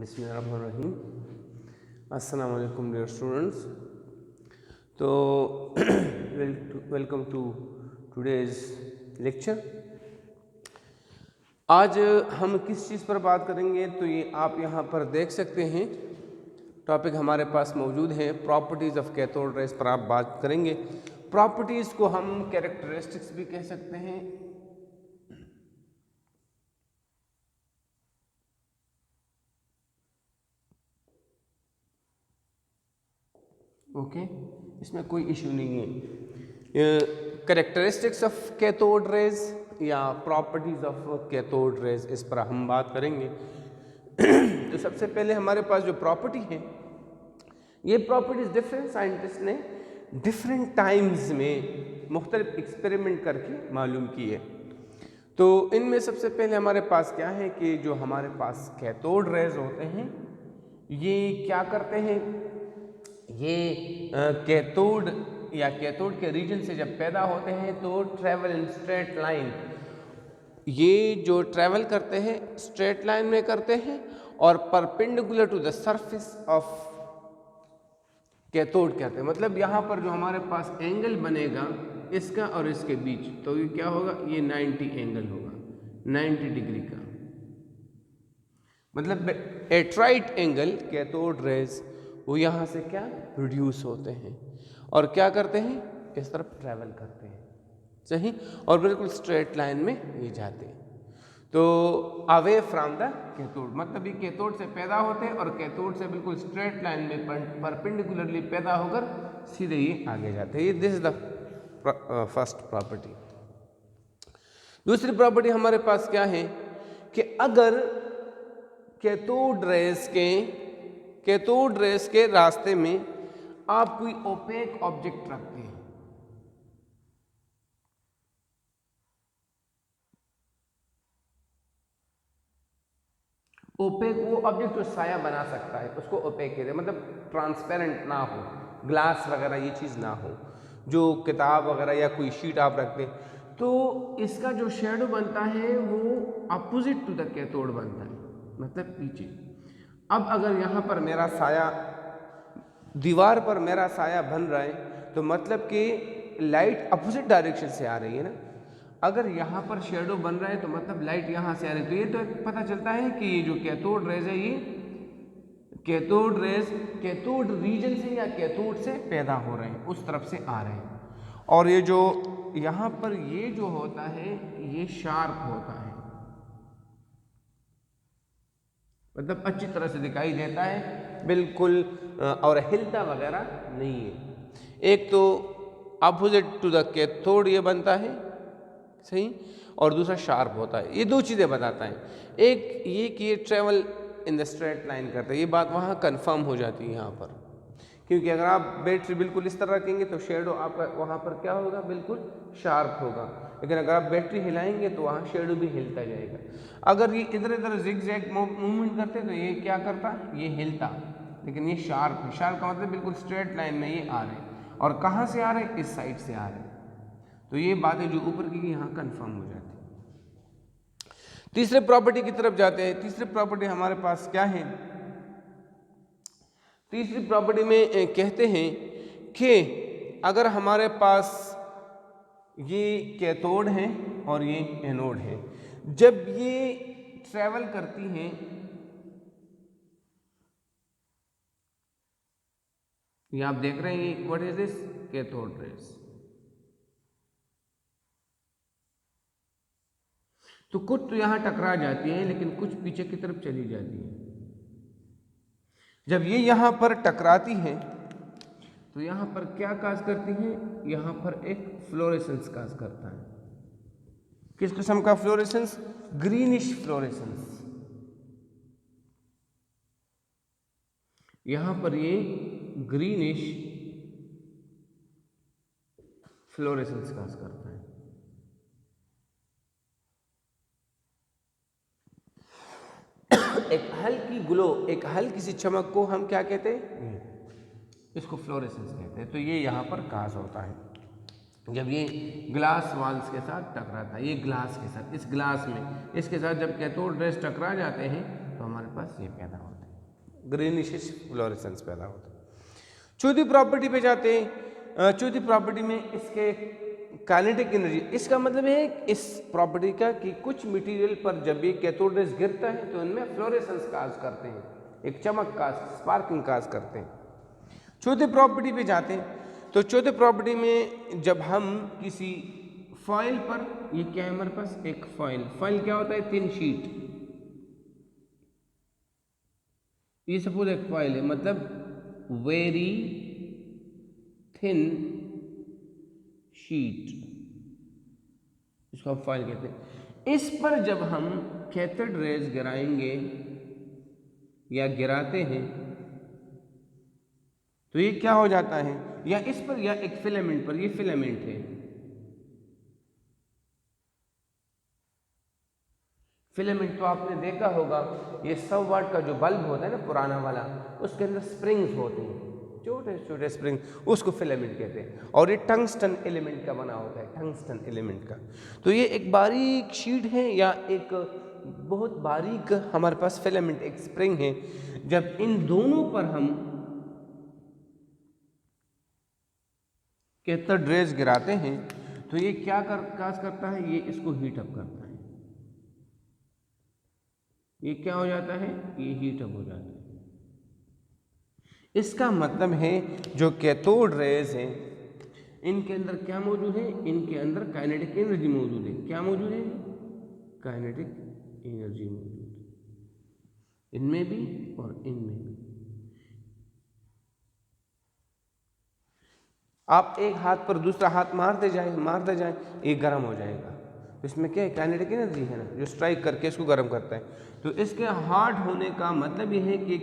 बिस्मिल्लाहिर्रहमानिर्रहीम। अस्सलाम वालेकुम डियर स्टूडेंट्स। तो वेलकम टू टुडेज लेक्चर। आज हम किस चीज़ पर बात करेंगे, तो ये आप यहाँ पर देख सकते हैं टॉपिक हमारे पास मौजूद है। प्रॉपर्टीज़ ऑफ कैथोड रेज पर आप बात करेंगे। प्रॉपर्टीज़ को हम कैरेक्टरिस्टिक्स भी कह सकते हैं, ओके इसमें कोई इशू नहीं है। कैरेक्टरिस्टिक्स ऑफ कैथोड रेज या प्रॉपर्टीज ऑफ कैथोड रेज, इस पर हम बात करेंगे। तो सबसे पहले हमारे पास जो प्रॉपर्टी है, ये प्रॉपर्टीज डिफरेंट साइंटिस्ट ने डिफरेंट टाइम्स में मुख्तलिफ एक्सपेरिमेंट करके मालूम की है। तो इनमें सबसे पहले हमारे पास क्या है कि जो हमारे पास कैथोड रेज होते हैं, ये क्या करते हैं, ये कैथोड या कैथोड के रीजन से जब पैदा होते हैं तो ट्रेवल इन स्ट्रेट लाइन, ये जो ट्रेवल करते हैं स्ट्रेट लाइन में करते हैं और perpendicular to the surface of cathode कहते हैं। मतलब यहाँ पर जो हमारे पास एंगल बनेगा इसका और इसके बीच, तो ये क्या होगा, ये 90 एंगल होगा, 90 डिग्री का। मतलब at right angle cathode rays वो यहाँ से क्या प्रोड्यूस होते हैं और क्या करते हैं, इस तरफ ट्रैवल करते हैं, सही, और बिल्कुल स्ट्रेट लाइन में ये जाते हैं। तो अवे फ्रॉम द कैथोड, मतलब ये कैथोड से पैदा होते हैं और कैथोड से बिल्कुल स्ट्रेट लाइन में परपेंडिकुलरली पैदा होकर सीधे ये आगे जाते हैं। ये this is the first property. दूसरी प्रॉपर्टी हमारे पास क्या है कि अगर कैथोड रेज के रास्ते में आप कोई ओपेक ऑब्जेक्ट रखते हैं, ओपेक वो ऑब्जेक्ट जो साया बना सकता है उसको ओपेक कहते हैं। मतलब ट्रांसपेरेंट ना हो, ग्लास वगैरह ये चीज़ ना हो, जो किताब वगैरह या कोई शीट आप रखते हैं, तो इसका जो शेडो बनता है वो अपोजिट टू द कैथोड बनता है, मतलब पीछे। अब अगर यहाँ पर मेरा साया, दीवार पर मेरा साया बन रहा है, तो मतलब कि लाइट अपोजिट डायरेक्शन से आ रही है ना। अगर यहाँ पर शेडो बन रहा है तो मतलब लाइट यहाँ से आ रही है। तो ये तो पता चलता है कि ये जो कैथोड रेज है, ये कैथोड रेज कैथोड रीजन से या कैथोड से पैदा हो रहे हैं, उस तरफ से आ रहे हैं। और ये जो यहाँ पर ये जो होता है ये शार्प होता है, मतलब अच्छी तरह से दिखाई देता है बिल्कुल, और हिलता वगैरह नहीं है। एक तो अपोजिट टू द कैथोड ये बनता है, सही, और दूसरा शार्प होता है। ये दो चीज़ें बताता है। एक ये कि ये travel in the straight line करता है, ये बात वहाँ कंफर्म हो जाती है यहाँ पर, क्योंकि अगर आप बैटरी बिल्कुल इस तरह रखेंगे तो शेडो आपका वहाँ पर क्या होगा, बिल्कुल शार्प होगा। लेकिन अगर आप बैटरी हिलाएंगे तो वहाँ शेडो भी हिलता जाएगा। अगर ये इधर इधर जिग जैग मूवमेंट करते तो ये क्या करता, ये हिलता, लेकिन ये शार्प है। शार्प का मतलब बिल्कुल स्ट्रेट लाइन में ये आ रहे हैं। और कहाँ से आ रहे हैं, इस साइड से आ रहे हैं। तो ये बातें जो ऊपर की यहाँ कंफर्म हो जाती है। तीसरे प्रॉपर्टी की तरफ जाते हैं। तीसरी प्रॉपर्टी हमारे पास क्या है, तीसरी प्रॉपर्टी में कहते हैं कि अगर हमारे पास ये कैथोड है और ये एनोड है, जब ये ट्रेवल करती हैं, ये आप देख रहे हैं, what is this, cathode rays. तो कुछ तो यहां टकरा जाती है लेकिन कुछ पीछे की तरफ चली जाती है। जब ये यहां पर टकराती है तो यहां पर क्या काज करती है, यहां पर एक फ्लोरेसेंस काज करता है। किस किस्म का फ्लोरेसेंस, ग्रीनिश फ्लोरेसेंस। यहां पर ये ग्रीनिश फ्लोरेसेंस काज करता है। एक हल्की ग्लो, एक हल्की सी चमक को हम क्या कहते हैं, इसको फ्लोरेसेंस कहते हैं। तो ये यहाँ पर काज होता है जब ये ग्लास वॉल्स के साथ टकराता है, ये ग्लास के साथ, इस ग्लास में इसके साथ जब कैथोड रेज टकरा जाते हैं तो हमारे पास ये पैदा होता है। ग्रीनिशिश फ्लोरेसेंस पैदा होता है। चौथी प्रॉपर्टी पे जाते हैं। चौथी प्रॉपर्टी में इसके काइनेटिक एनर्जी, इसका मतलब है इस प्रॉपर्टी का कि कुछ मटेरियल पर जब ये कैथोड रेज गिरता है तो इनमें फ्लोरेसेंस काज करते हैं, एक चमक का स्पार्किंग काज करते हैं। चौथी प्रॉपर्टी पे जाते हैं तो चौथे प्रॉपर्टी में जब हम किसी फॉइल पर, ये क्या है हमारे पास, एक फॉइल क्या होता है, थिन शीट, ये सपोज एक फॉइल है, मतलब वेरी थिन शीट, इसको हम फॉइल कहते हैं। इस पर जब हम कैथोड रेज गिराएंगे या गिराते हैं तो ये क्या हो जाता है, या इस पर या एक फिलामेंट पर, ये फिलामेंट है, फिलामेंट तो आपने देखा होगा, ये 100 वाट का जो बल्ब होता है ना पुराना वाला, उसके अंदर स्प्रिंग्स होते हैं, छोटे छोटे स्प्रिंग, उसको फिलामेंट कहते हैं। और ये टंगस्टन एलिमेंट का बना होता है, टंगस्टन एलिमेंट का। तो ये एक बारीक शीट है या एक बहुत बारीक हमारे पास फिलामेंट, एक स्प्रिंग है। जब इन दोनों पर हम कैथोड रेज गिराते हैं तो ये क्या काज करता है, ये इसको हीट अप करता है, ये क्या हो जाता है, ये हीट अप हो जाता है। इसका मतलब है जो कैथोड रेज हैं इनके अंदर क्या मौजूद है, इनके अंदर काइनेटिक एनर्जी मौजूद है। क्या मौजूद है, काइनेटिक एनर्जी मौजूद है, इनमें भी और इनमें भी। आप एक हाथ पर दूसरा हाथ मारते जाएं, ये गर्म हो जाएगा। तो इसमें क्या है, काइनेटिक एनर्जी है ना, जो स्ट्राइक करके इसको गर्म करता है। तो इसके हार्ड होने का मतलब ये है कि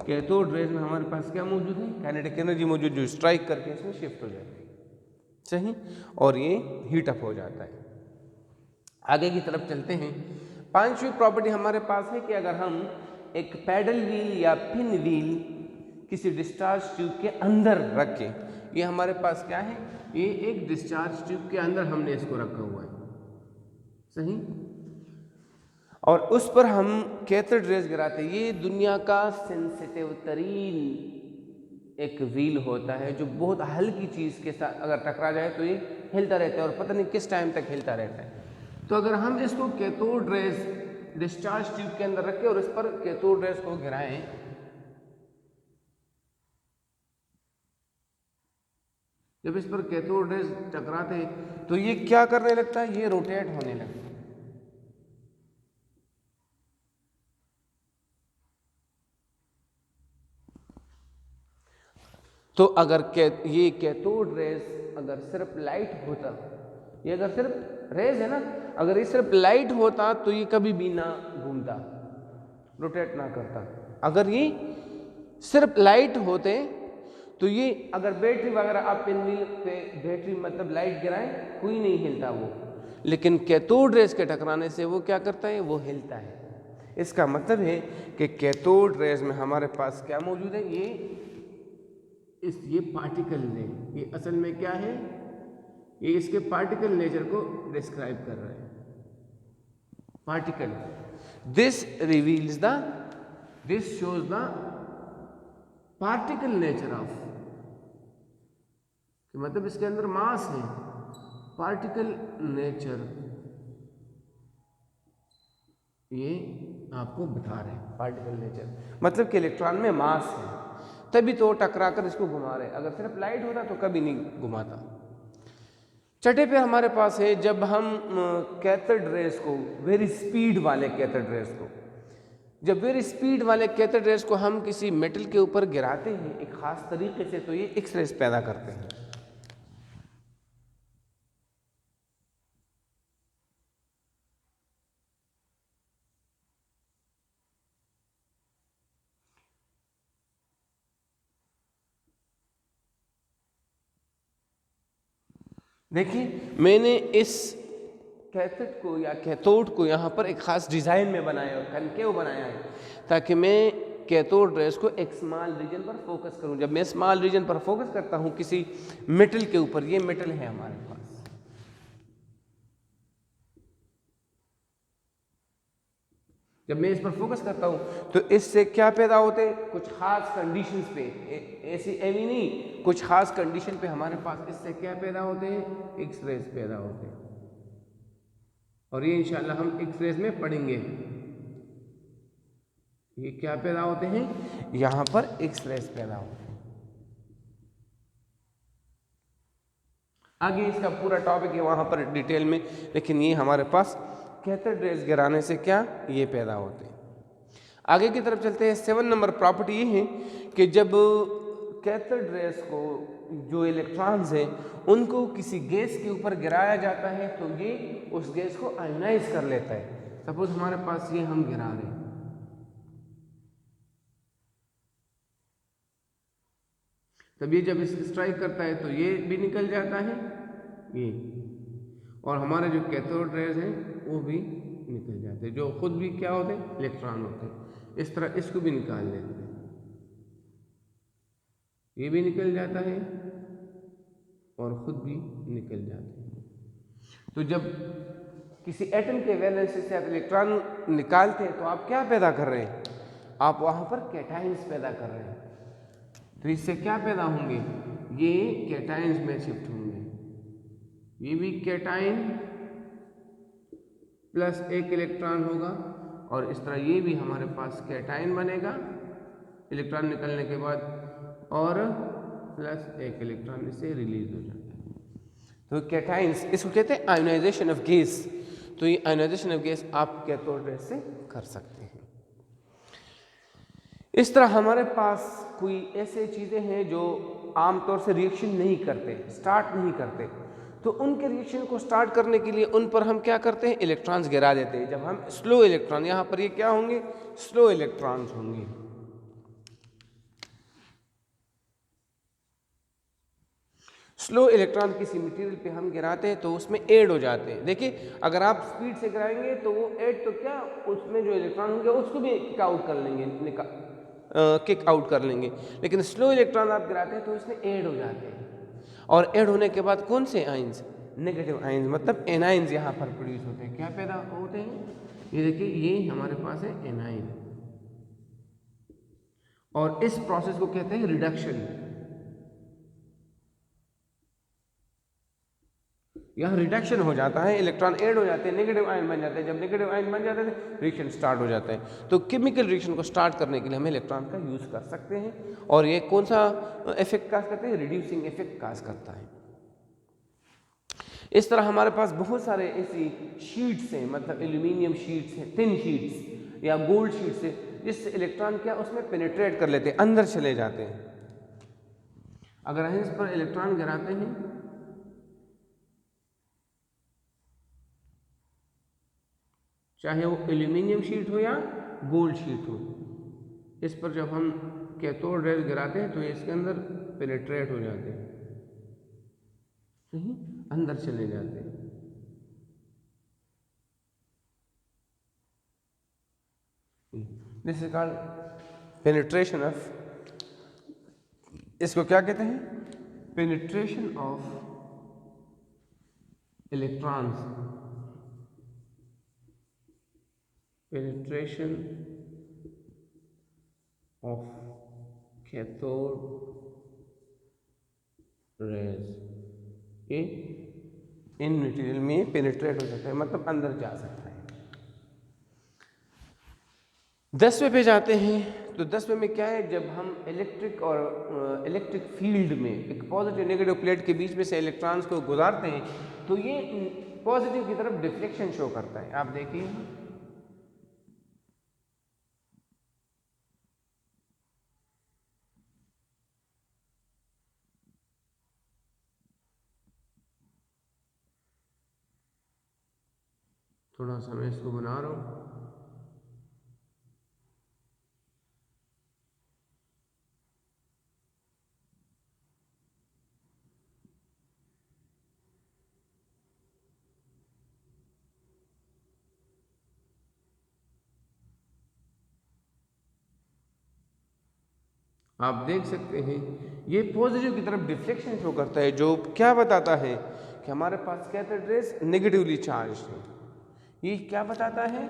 कैथोड रेज में हमारे पास क्या मौजूद है, काइनेटिक एनर्जी मौजूद, जो स्ट्राइक करके इसमें शिफ्ट हो जाती है, सही, और ये हीट अप हो जाता है। आगे की तरफ चलते हैं। पांचवी प्रॉपर्टी हमारे पास है कि अगर हम एक पैडल व्हील या पिन व्हील किसी डिस्चार्ज ट्यूब के अंदर रखें, ये हमारे पास क्या है, ये एक डिस्चार्ज ट्यूब के अंदर हमने इसको रखा हुआ है, सही, और उस पर हम कैथोड रेज गिराते हैं। ये दुनिया का सेंसिटिव तरीन एक व्हील होता है जो बहुत हल्की चीज के साथ अगर टकरा जाए तो ये हिलता रहता है और पता नहीं किस टाइम तक हिलता रहता है। तो अगर हम इसको कैथोड रेज डिस्चार्ज ट्यूब के अंदर रखें और इस पर कैथोड रेज को गिराएं, जब इस पर कैथोड रेज टकराते हैं तो ये क्या करने लगता है, ये रोटेट होने लगता है। तो अगर ये कैथोड रेज अगर सिर्फ लाइट होता, ये अगर सिर्फ रेज है ना, अगर ये सिर्फ लाइट होता तो ये कभी भी ना घूमता, रोटेट ना करता। अगर ये सिर्फ लाइट होते तो ये, अगर बैटरी वगैरह आप पिन व्हील पे बैटरी मतलब लाइट गिराएं, कोई नहीं हिलता वो, लेकिन कैथोड रेज के टकराने से वो क्या करता है, वो हिलता है। इसका मतलब है कि कैथोड रेज में हमारे पास क्या मौजूद है, ये पार्टिकल ने, ये असल में क्या है, ये इसके पार्टिकल नेचर को डिस्क्राइब कर रहा है। Particle, this shows the particle nature of, मतलब इसके अंदर मास है, पार्टिकल नेचर ये आपको बता रहे हैं। पार्टिकल नेचर मतलब कि इलेक्ट्रॉन में मास है, तभी तो टकरा कर इसको घुमा रहे, अगर सिर्फ लाइट होता तो कभी नहीं घुमाता। छठे पे हमारे पास है, जब हम कैथोड रेज को, वेरी स्पीड वाले कैथोड रेज को, जब वेरी स्पीड वाले कैथोड रेज को हम किसी मेटल के ऊपर गिराते हैं एक खास तरीके से, तो ये एक्स रेज पैदा करते हैं। देखिए मैंने इस कैथोड को या कैथोड को यहाँ पर एक खास डिजाइन में बनाया है, कनकेव बनाया है, ताकि मैं कैथोड रेज को एक स्मॉल रीजन पर फोकस करूं। जब मैं स्मॉल रीजन पर फोकस करता हूं किसी मेटल के ऊपर, ये मेटल है हमारे पास, जब मैं इस पर फोकस करता हूँ तो इससे क्या पैदा होते हैं, कुछ खास कंडीशंस पे, ऐसी एवी नहीं, कुछ खास कंडीशन पे हमारे पास इससे क्या पैदा होते हैं, एक्स रेज पैदा होते हैं। और ये इंशाल्लाह हम एक्स रेज में पढ़ेंगे। ये क्या पैदा होते हैं, यहाँ पर एक्स रेज पैदा होते हैं। आगे इसका पूरा टॉपिक है वहाँ पर डिटेल में, लेकिन ये हमारे पास कैथोड रेज गिराने से क्या ये पैदा होते हैं। आगे की तरफ चलते हैं। 7 नंबर प्रॉपर्टी ये है कि जब कैथोड रेज को, जो इलेक्ट्रॉन्स हैं, उनको किसी गैस के ऊपर गिराया जाता है तो ये उस गैस को आयोनाइज कर लेता है। सपोज हमारे पास ये हम गिरा रहे हैं, तब ये जब इसकी स्ट्राइक करता है तो ये भी निकल जाता है ये, और हमारे जो कैथोड रेज हैं वो भी निकल जाते हैं, जो खुद भी क्या होते हैं, इलेक्ट्रॉन होते हैं। इस तरह इसको भी निकाल लेते हैं, ये भी निकल जाता है और खुद भी निकल जाते हैं। तो जब किसी एटम के वैलेंस से आप इलेक्ट्रॉन निकालते हैं तो आप क्या पैदा कर रहे हैं, आप वहां पर कैटाइंस पैदा कर रहे हैं। तो इससे क्या पैदा होंगे, ये कैटाइंस में शिफ्ट होंगे, ये भी कैटाइन प्लस एक इलेक्ट्रॉन होगा, और इस तरह ये भी हमारे पास कैटाइन बनेगा इलेक्ट्रॉन निकलने के बाद, और प्लस एक इलेक्ट्रॉन इससे रिलीज हो जाता है। तो कैटाइंस, इसको कहते हैं आयोनाइजेशन ऑफ गैस। तो ये आयोनाइजेशन ऑफ गैस आप कैथोड रेज से कर सकते हैं। इस तरह हमारे पास कोई ऐसे चीज़ें हैं जो आमतौर से रिएक्शन नहीं करते, स्टार्ट नहीं करते, तो उनके रिएक्शन को स्टार्ट करने के लिए उन पर हम क्या करते हैं, इलेक्ट्रॉन्स गिरा देते हैं। जब हम स्लो इलेक्ट्रॉन, यहाँ पर ये क्या होंगे, स्लो इलेक्ट्रॉन्स होंगे। स्लो इलेक्ट्रॉन किसी मटेरियल पे हम गिराते हैं तो उसमें ऐड हो जाते हैं। देखिए अगर आप स्पीड से गिराएंगे तो वो ऐड तो क्या, उसमें जो इलेक्ट्रॉन होंगे उसको भी किक आउट कर लेंगे, किक आउट कर लेंगे, लेकिन स्लो इलेक्ट्रॉन आप गिराते हैं तो उसमें ऐड हो जाते हैं। और ऐड होने के बाद कौन से आयंस, नेगेटिव आयंस, मतलब एनाइंस यहाँ पर प्रोड्यूस होते हैं। क्या पैदा होते हैं, ये देखिए ये हमारे पास है एनाइन, और इस प्रोसेस को कहते हैं रिडक्शन। यहाँ रिडक्शन हो जाता है, इलेक्ट्रॉन ऐड हो जाते हैं, नेगेटिव आयन बन जाते हैं। जब नेगेटिव आयन बन जाते हैं रिएक्शन स्टार्ट हो जाता है। तो केमिकल रिएक्शन को स्टार्ट करने के लिए हम इलेक्ट्रॉन का यूज कर सकते हैं, और ये कौन सा इफेक्ट काज करते हैं, रिड्यूसिंग इफेक्ट काज करता है। इस तरह हमारे पास बहुत सारे ऐसी शीट्स हैं, मतलब एल्यूमिनियम शीट्स हैं, थिन शीट्स या गोल्ड शीट्स है, जिससे इलेक्ट्रॉन क्या उसमें पेनिट्रेट कर लेते हैं, अंदर चले जाते हैं। अगर हम इस पर इलेक्ट्रॉन गिराते हैं चाहे वो एल्यूमिनियम शीट हो या गोल्ड शीट हो, इस पर जब हम कैथोड रेज गिराते हैं तो इसके अंदर पेनिट्रेट हो जाते हैं, सही अंदर चले जाते हैं। This is called penetration of, इसको क्या कहते हैं, penetration of electrons, penetration of cathode rays, ये इन मटेरियल में पेनिट्रेट हो सकता है, मतलब अंदर जा सकता है। 10वें पे जाते हैं। तो 10वें में क्या है, जब हम इलेक्ट्रिक और इलेक्ट्रिक फील्ड में एक पॉजिटिव नेगेटिव प्लेट के बीच में से इलेक्ट्रॉन्स को गुजारते हैं तो ये पॉजिटिव की तरफ डिफ्लेक्शन शो करता है। आप देखिए थोड़ा सा मैं इसको बना रहा हूँ। आप देख सकते हैं ये पॉजिटिव की तरफ डिफ्लेक्शन शो करता है, जो क्या बताता है कि हमारे पास कैथोड रेज नेगेटिवली चार्ज है। ये क्या बताता है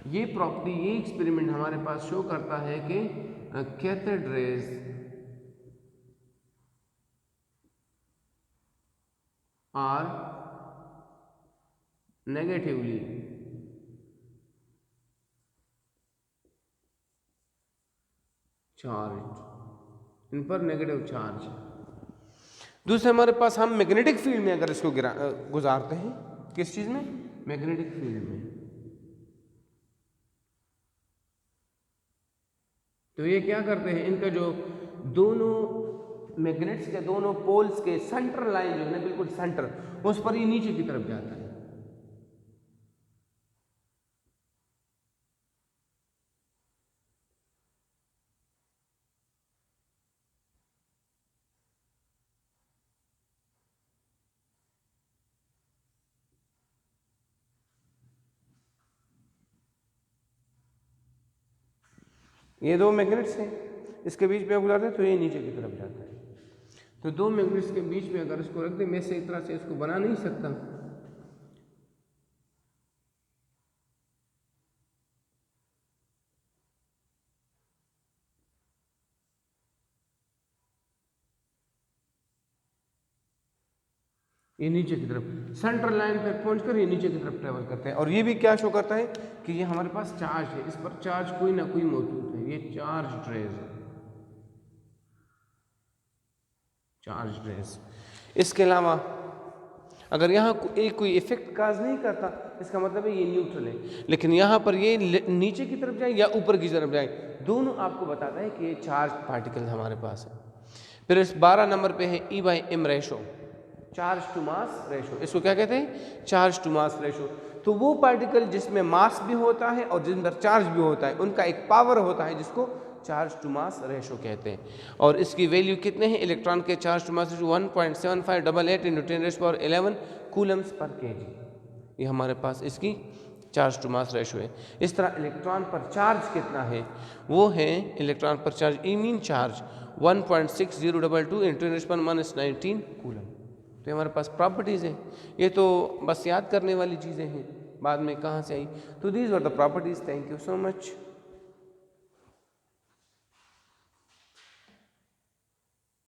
ये प्रॉपर्टी, ये एक्सपेरिमेंट हमारे पास शो करता है कि cathode rays are negatively charge, इन पर नेगेटिव चार्ज। दूसरे हमारे पास हम मैग्नेटिक फील्ड में अगर इसको गुजारते हैं, किस चीज में? मैग्नेटिक फील्ड में। तो ये क्या करते हैं, इनका जो दोनों मैग्नेट्स के दोनों पोल्स के सेंटर लाइन जो है ना, बिल्कुल सेंटर, उस पर ये नीचे की तरफ जाता है। ये दो मैग्नेट्स हैं, इसके बीच में गुजारते हैं तो ये नीचे की तरफ जाता है। तो दो मैग्नेट्स के बीच में अगर इसको रख दें, मैं सही तरह से इसको बना नहीं सकता, ये नीचे की तरफ सेंट्रल लाइन पर पहुंचकर ये नीचे की तरफ ट्रेवल करते हैं। और ये भी क्या शो करता है कि ये हमारे पास चार्ज है, इस पर चार्ज कोई ना कोई मौजूद है, ये चार्ज रेज है, चार्ज रेज। इसके अलावा अगर यहाँ कोई इफेक्ट काज नहीं करता, इसका मतलब है ये न्यूट्रल है। लेकिन यहाँ पर ये नीचे की तरफ जाए या ऊपर की तरफ जाए, दोनों आपको बताता है कि ये चार्ज पार्टिकल हमारे पास है। फिर इस 12 नंबर पे है E/m ratio, charge to mass ratio. इसको क्या कहते हैं? Charge to mass ratio. तो वो पार्टिकल जिसमें मास भी होता है और जिस अंदर चार्ज भी होता है, उनका एक पावर होता है जिसको चार्ज टू मास रेशो कहते हैं। और इसकी वैल्यू कितने हैं? इलेक्ट्रॉन के charge to mass ratio 1.7588 × 10⁻11 coulombs per kg। ये हमारे पास इसकी चार्ज टू मास रेशो है। इस तरह इलेक्ट्रॉन पर चार्ज कितना है, वो है इलेक्ट्रॉन पर चार्ज ई मीन चार्ज 1.6022 × 10⁻19 कूलम। तो हमारे पास प्रॉपर्टीज़ हैं। ये तो बस याद करने वाली चीज़ें हैं, बाद में कहाँ से आई। तो these are the properties. Thank you so much.